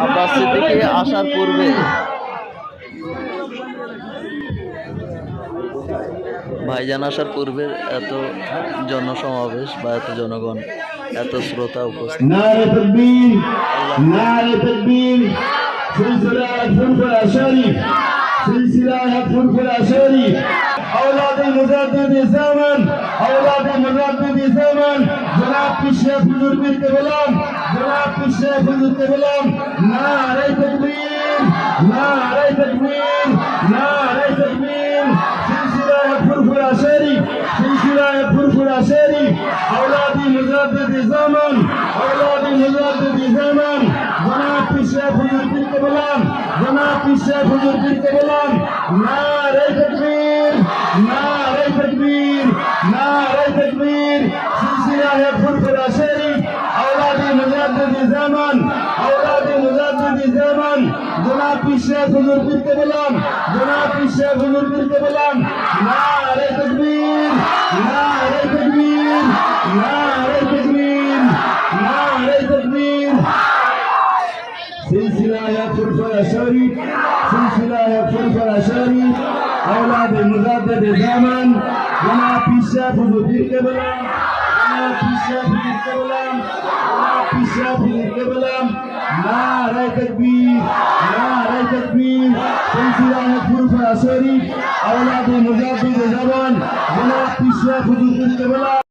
আব্বাস সিদ্দিকী আসার পূর্বে ভাইজান আসার পূর্বে এত জনসমাবেশ বা এত জনগণ, এত শ্রোতা উপস্থিত। নারে তাকবীর, নারে তাকবীর। সিলসিলা ফুরফুরা শরীফ, সিলসিলা ফুরফুরা শরীফ। औलादे मुजाद्दिद ज़मान, औलादे मुजाद्दिद ज़मान, जनाब पिशे हुजूर पीर के गुलाम, जनाब पिशे हुजूर के गुलाम। नारे तकबीर, नारे तकबीर, नारे तकबीर। सिलसिला फुरफुरा शरीफ, सिलसिला फुरफुरा शरीफ। औलादे मुजाद्दिद ज़मान, औलादे मुजाद्दिद ज़मान, जनाब पिशे हुजूर पीर के गुलाम, जनाब पिशे हुजूर पीर के गुलाम। नारे तकबीर, नारे तकबीर, नारे तकबीर। सिलसिला है फुरफुरा शरीफ, औलादे मुजाद्दिद ज़मान, औलादे मुजाद्दिद ज़मान, जनाब पिशे हुजूर पीर के गुलाम, जनाब पिशे हुजूर पीर के गुलाम। नारे तकबीर, नारे तकबीर, नारे तकबीर, नारे तकबीर। सिलसिला है फुरफुरा शरीफ, सिलसिला है फुरफुरा शरीफ। औलादे मुजाद्दिद ज़मान, जनाब पिशे हुजूर पीर के गुलाम, जनाब पिशे हुजूर के गुलाम, जनाब पिशे हुजूर के गुलाम। नारे तकबीर, नारे तकबीर। सिलसिला है फुरफुरा शरीफ, औलादे मुजाद्दिद ज़मान, जनाब पिशे हुजूर पीर के गुलाम।